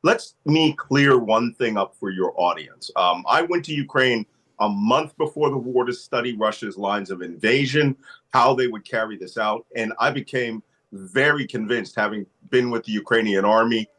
Let me clear one thing up for your audience. I went to Ukraine a month before the war to study Russia's lines of invasion, how they would carry this out. And I became very convinced, having been with the Ukrainian army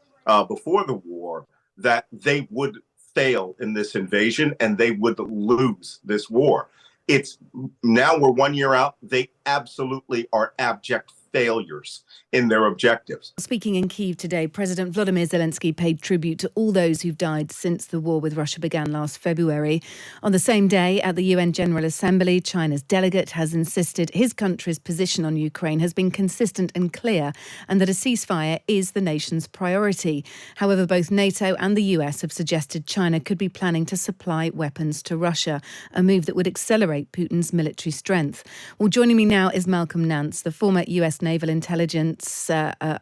before the war, that they would fail in this invasion and they would lose this war. It's now we're 1 year out. They absolutely are abject failures in their objectives. Speaking in Kyiv today, President Vladimir Zelensky paid tribute to all those who've died since the war with Russia began last February. On the same day, at the UN General Assembly, China's delegate has insisted his country's position on Ukraine has been consistent and clear, and that a ceasefire is the nation's priority. However, both NATO and the US have suggested China could be planning to supply weapons to Russia, a move that would accelerate Putin's military strength. Well, joining me now is Malcolm Nance, the former US naval intelligence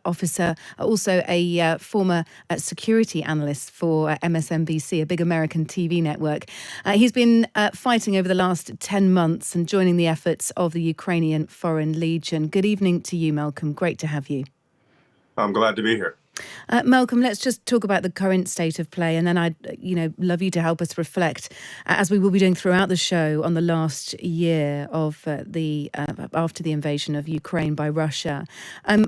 officer, also a former security analyst for MSNBC, a big American TV network. He's been fighting over the last 10 months and joining the efforts of the Ukrainian Foreign Legion. Good evening to you, Malcolm. Great to have you. I'm glad to be here. Malcolm, let's just talk about the current state of play, and then I'd love you to help us reflect, as we will be doing throughout the show, on the last year of after the invasion of Ukraine by Russia.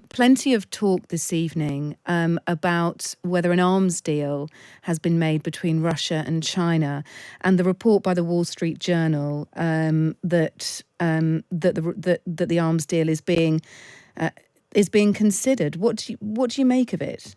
Plenty of talk this evening about whether an arms deal has been made between Russia and China, and the report by the Wall Street Journal that the arms deal is being considered. What do you make of it?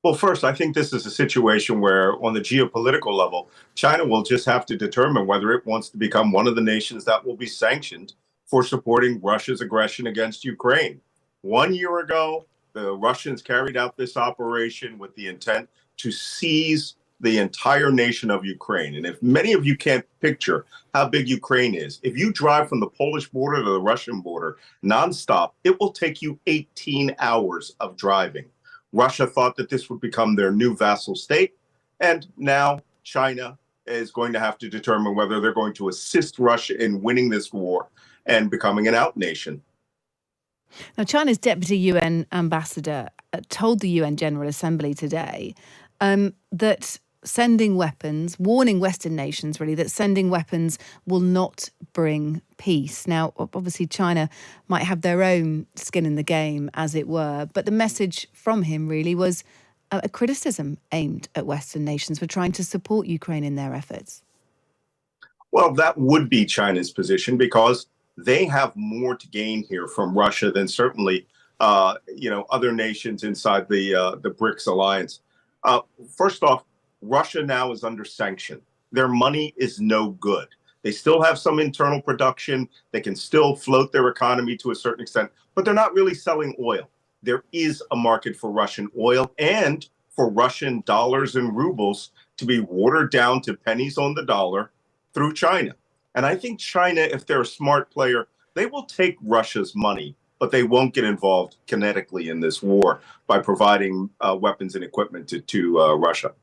Well, first, I think this is a situation where, on the geopolitical level, China will just have to determine whether it wants to become one of the nations that will be sanctioned for supporting Russia's aggression against Ukraine. 1 year ago, the Russians carried out this operation with the intent to seize the entire nation of Ukraine. And if many of you can't picture how big Ukraine is, if you drive from the Polish border to the Russian border nonstop, it will take you 18 hours of driving. Russia thought that this would become their new vassal state. And now China is going to have to determine whether they're going to assist Russia in winning this war and becoming an out nation. Now, China's deputy UN ambassador told the UN General Assembly today that sending weapons, warning Western nations really, that sending weapons will not bring peace. Now, obviously, China might have their own skin in the game, as it were, but the message from him really was a criticism aimed at Western nations for trying to support Ukraine in their efforts. Well, that would be China's position because they have more to gain here from Russia than certainly, other nations inside the BRICS alliance. First off, Russia now is under sanction. Their money is no good. They still have some internal production. They can still float their economy to a certain extent, but they're not really selling oil. There is a market for Russian oil and for Russian dollars and rubles to be watered down to pennies on the dollar through China. And I think China, if they're a smart player, they will take Russia's money, but they won't get involved kinetically in this war by providing weapons and equipment to Russia.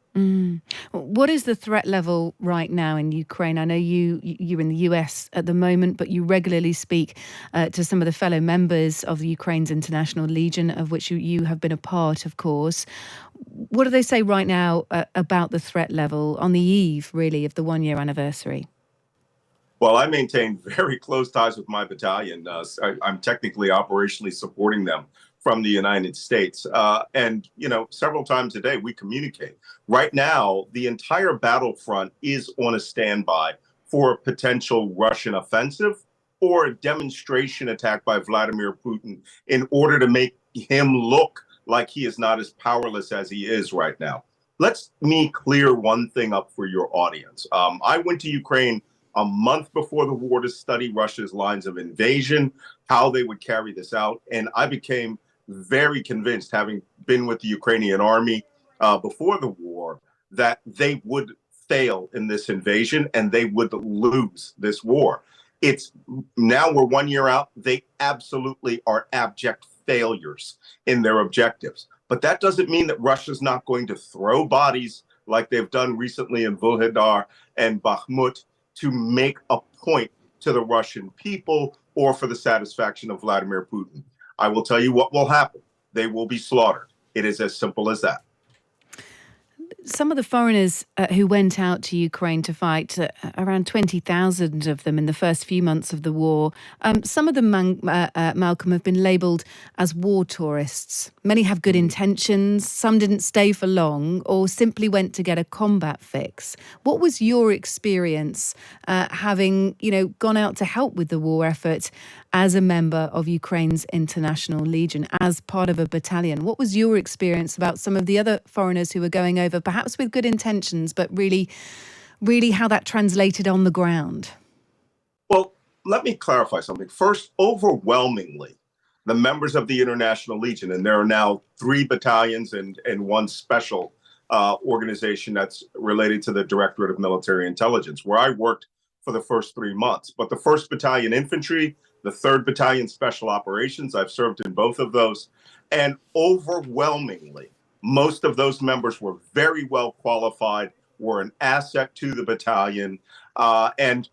What is the threat level right now in Ukraine? I know you're in the US at the moment, but you regularly speak to some of the fellow members of the Ukraine's International Legion, of which you have been a part, of course. What do they say right now about the threat level on the eve, really, of the 1 year anniversary? Well, I maintain very close ties with my battalion. I'm technically operationally supporting them from the United States. And several times a day we communicate. Right now, the entire battlefront is on a standby for a potential Russian offensive or a demonstration attack by Vladimir Putin in order to make him look like he is not as powerless as he is right now. Let me clear one thing up for your audience. I went to Ukraine a month before the war to study Russia's lines of invasion, how they would carry this out. And I became very convinced, having been with the Ukrainian army before the war, that they would fail in this invasion and they would lose this war. It's now we're 1 year out. They absolutely are abject failures in their objectives. But that doesn't mean that Russia's not going to throw bodies like they've done recently in Vuhledar and Bakhmut to make a point to the Russian people or for the satisfaction of Vladimir Putin. I will tell you what will happen. They will be slaughtered. It is as simple as that. some of the foreigners who went out to Ukraine to fight, around 20,000 of them in the first few months of the war, some of them, Malcolm, have been labelled as war tourists. Many have good intentions, some didn't stay for long or simply went to get a combat fix. What was your experience having, gone out to help with the war effort as a member of Ukraine's International Legion, as part of a battalion? What was your experience about some of the other foreigners who were going over, perhaps with good intentions, but really how that translated on the ground? Well, let me clarify something. First, overwhelmingly, the members of the International Legion, and there are now 3 battalions and one special organization that's related to the Directorate of Military Intelligence, where I worked for the first 3 months. But the 1st Battalion Infantry, the 3rd Battalion Special Operations, I've served in both of those. And overwhelmingly, most of those members were very well qualified, were an asset to the battalion, and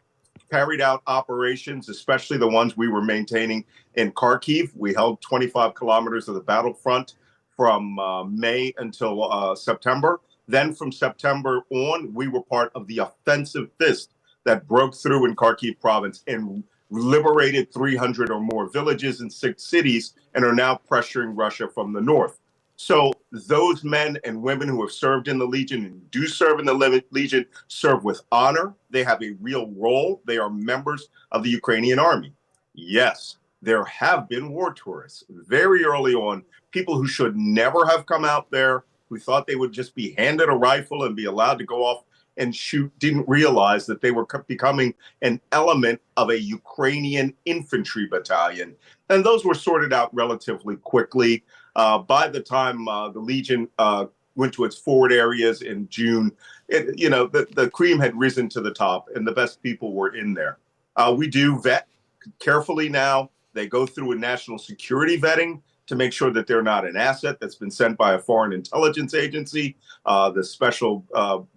carried out operations, especially the ones we were maintaining in Kharkiv. We held 25 kilometers of the battlefront from May until September. Then from September on, we were part of the offensive fist that broke through in Kharkiv province and liberated 300 or more villages and 6 cities and are now pressuring Russia from the north. So those men and women who have served in the Legion and do serve in the Legion serve with honor. They have a real role. They are members of the Ukrainian army. Yes, there have been war tourists very early on, people who should never have come out there, who thought they would just be handed a rifle and be allowed to go off and shoot, didn't realize that they were becoming an element of a Ukrainian infantry battalion. And those were sorted out relatively quickly. By the time the Legion went to its forward areas in June, the cream had risen to the top and the best people were in there. We do vet carefully now. They go through a national security vetting to make sure that they're not an asset that's been sent by a foreign intelligence agency. The Special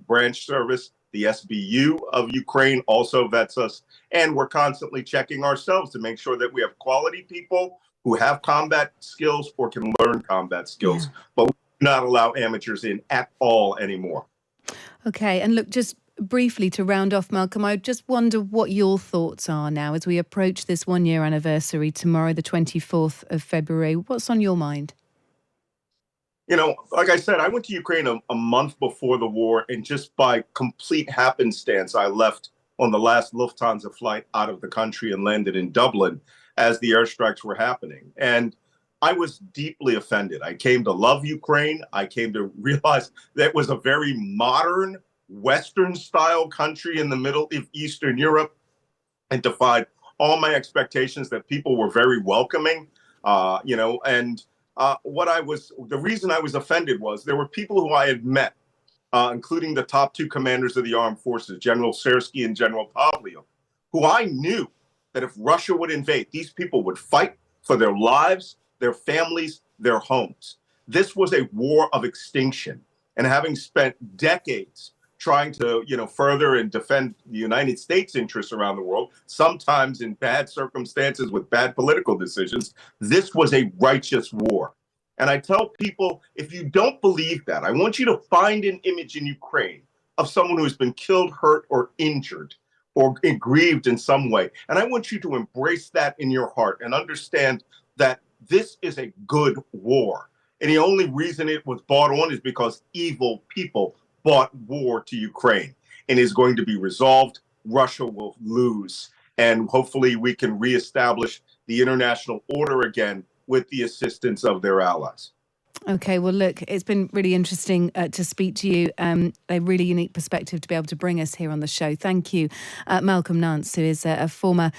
Branch Service, the SBU of Ukraine, also vets us. And we're constantly checking ourselves to make sure that we have quality people who have combat skills or can learn combat skills. Yeah. But we do not allow amateurs in at all anymore. Okay, and look, just briefly to round off, Malcolm, I just wonder what your thoughts are now as we approach this 1-year anniversary tomorrow, the 24th of February. What's on your mind? Like I said, I went to Ukraine a month before the war, and just by complete happenstance, I left on the last Lufthansa flight out of the country and landed in Dublin as the airstrikes were happening. And I was deeply offended. I came to love Ukraine. I came to realize that it was a very modern, Western-style country in the middle of Eastern Europe, and defied all my expectations that people were very welcoming, the reason I was offended was there were people who I had met, including the top 2 commanders of the armed forces, General Sersky and General Pavlov, who I knew that if Russia would invade, these people would fight for their lives, their families, their homes. This was a war of extinction. And having spent decades trying to, further and defend the United States interests around the world, sometimes in bad circumstances with bad political decisions, this was a righteous war. And I tell people, if you don't believe that, I want you to find an image in Ukraine of someone who has been killed, hurt, or injured, or aggrieved in some way. And I want you to embrace that in your heart and understand that this is a good war. And the only reason it was brought on is because evil people brought war to Ukraine, and is going to be resolved. Russia will lose. And hopefully we can reestablish the international order again with the assistance of their allies. Okay, well, look, it's been really interesting to speak to you. A really unique perspective to be able to bring us here on the show. Thank you, Malcolm Nance, who is a former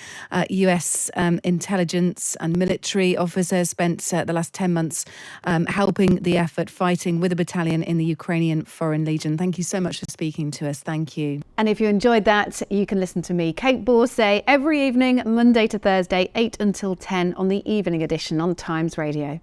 US intelligence and military officer, spent the last 10 months helping the effort, fighting with a battalion in the Ukrainian Foreign Legion. Thank you so much for speaking to us. Thank you. And if you enjoyed that, you can listen to me, Kate Borsay, every evening, Monday to Thursday, 8 until 10 on the evening edition on Times Radio.